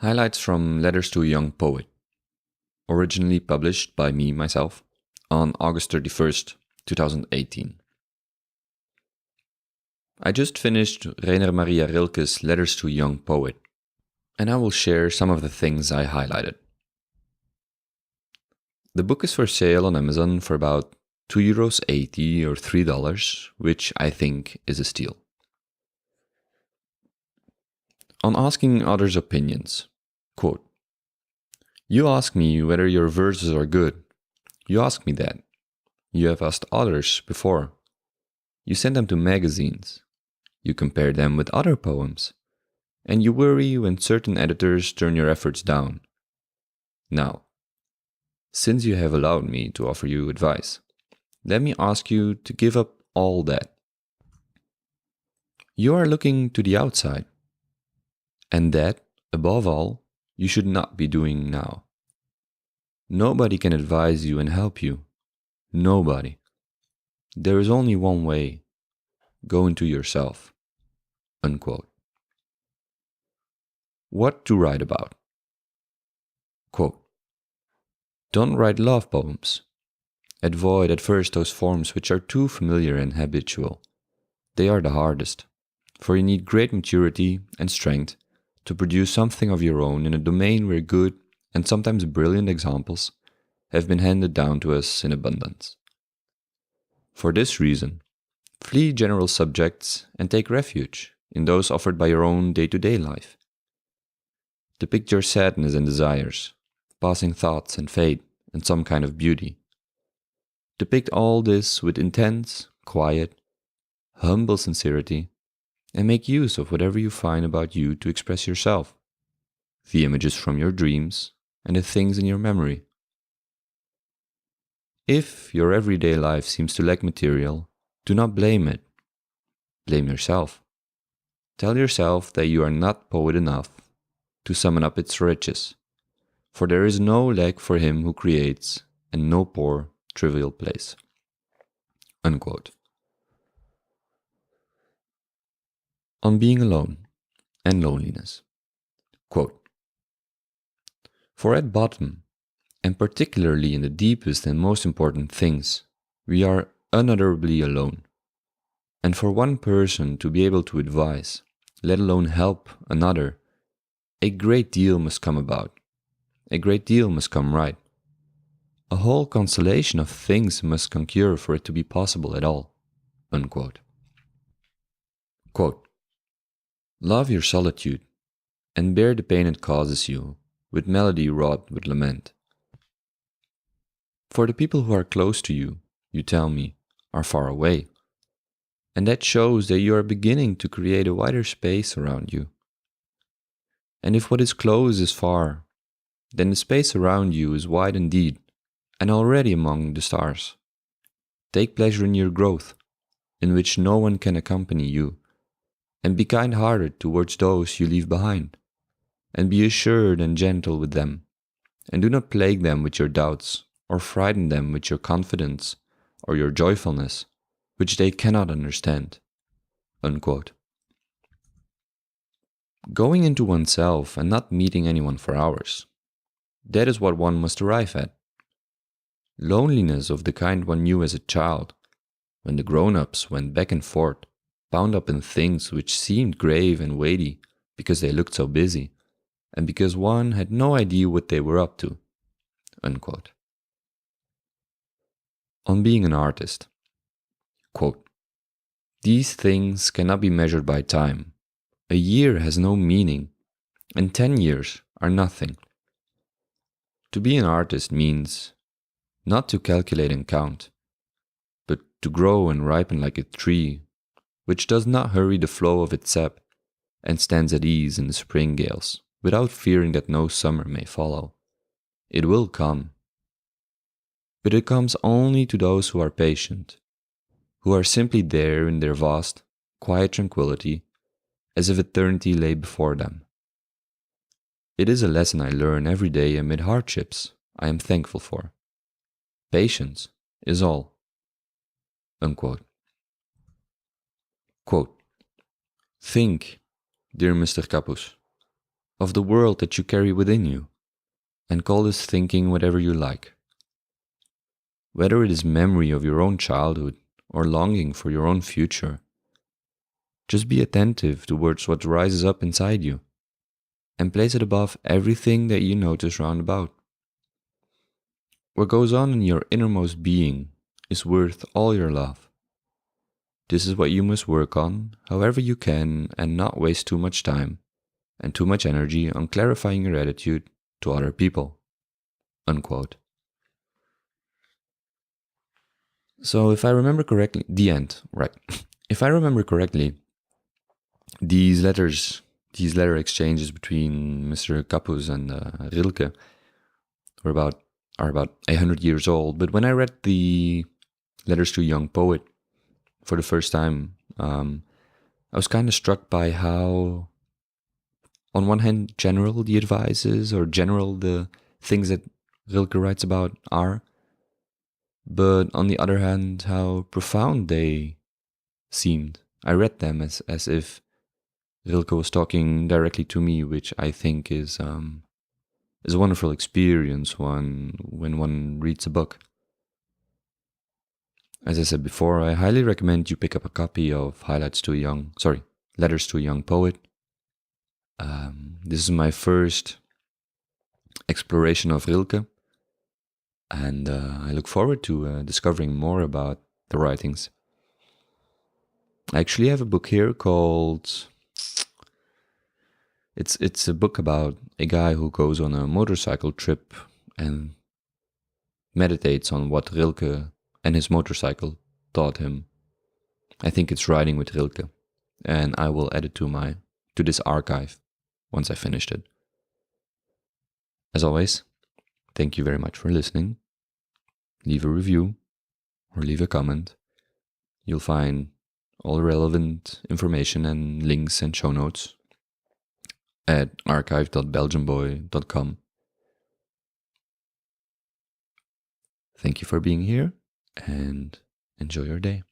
Highlights from Letters to a Young Poet, originally published by myself, on August 31st, 2018. I just finished Rainer Maria Rilke's Letters to a Young Poet, and I will share some of the things I highlighted. The book is for sale on Amazon for about €2.80 or $3, which I think is a steal. On asking others' opinions, quote, "You ask me whether your verses are good. You ask me that. You have asked others before. You send them to magazines. You compare them with other poems. And you worry when certain editors turn your efforts down. Now, since you have allowed me to offer you advice, let me ask you to give up all that. You are looking to the outside. And that, above all, you should not be doing now. Nobody can advise you and help you. Nobody. There is only one way. Go into yourself." Unquote. What to write about? Quote, "Don't write love poems. Avoid at first those forms which are too familiar and habitual. They are the hardest, for you need great maturity and strength to produce something of your own in a domain where good and sometimes brilliant examples have been handed down to us in abundance. For this reason, flee general subjects and take refuge in those offered by your own day-to-day life. Depict your sadness and desires, passing thoughts and fate and some kind of beauty. Depict all this with intense, quiet, humble sincerity, and make use of whatever you find about you to express yourself, the images from your dreams and the things in your memory. If your everyday life seems to lack material, do not blame it. Blame yourself. Tell yourself that you are not poet enough to summon up its riches, for there is no lack for him who creates and no poor, trivial place." Unquote. On being alone and loneliness. Quote, "For at bottom, and particularly in the deepest and most important things, we are unutterably alone. And for one person to be able to advise, let alone help another, a great deal must come about. A great deal must come right. A whole constellation of things must concur for it to be possible at all." Unquote. Quote, "Love your solitude, and bear the pain it causes you, with melody wrought with lament. For the people who are close to you, you tell me, are far away, and that shows that you are beginning to create a wider space around you. And if what is close is far, then the space around you is wide indeed, and already among the stars. Take pleasure in your growth, in which no one can accompany you, and be kind-hearted towards those you leave behind, and be assured and gentle with them, and do not plague them with your doubts, or frighten them with your confidence or your joyfulness, which they cannot understand." Unquote. Going into oneself and not meeting anyone for hours, that is what one must arrive at. Loneliness of the kind one knew as a child, when the grown-ups went back and forth, bound up in things which seemed grave and weighty because they looked so busy, and because one had no idea what they were up to." Unquote. On being an artist. Quote, "These things cannot be measured by time. A year has no meaning, and 10 years are nothing. To be an artist means not to calculate and count, but to grow and ripen like a tree, which does not hurry the flow of its sap, and stands at ease in the spring gales, without fearing that no summer may follow. It will come. But it comes only to those who are patient, who are simply there in their vast, quiet tranquility, as if eternity lay before them. It is a lesson I learn every day amid hardships I am thankful for. Patience is all." Unquote. Quote, "Think, dear Mr. Capus, of the world that you carry within you, and call this thinking whatever you like. Whether it is memory of your own childhood or longing for your own future, just be attentive towards what rises up inside you and place it above everything that you notice round about. What goes on in your innermost being is worth all your love. This is what you must work on, however you can, and not waste too much time and too much energy on clarifying your attitude to other people. Unquote. So if I remember correctly, the end, right. If I remember correctly, these letter exchanges between Mr. Kapus and Rilke are about 100 years old. But when I read the Letters to a Young Poet for the first time, I was kind of struck by how, on one hand, general the advice is, or general the things that Rilke writes about are, but on the other hand, how profound they seemed. I read them as if Rilke was talking directly to me, which I think is a wonderful experience when one reads a book. As I said before, I highly recommend you pick up a copy of Letters to a Young Poet. This is my first exploration of Rilke, and I look forward to discovering more about the writings. I actually have a book here called... It's a book about a guy who goes on a motorcycle trip and meditates on what Rilke and his motorcycle taught him. I think it's Riding with Rilke, and I will add it to this archive once I finished it. As always, thank you very much for listening. Leave a review or leave a comment. You'll find all relevant information and links and show notes at archive.belgiumboy.com. Thank you for being here, and enjoy your day.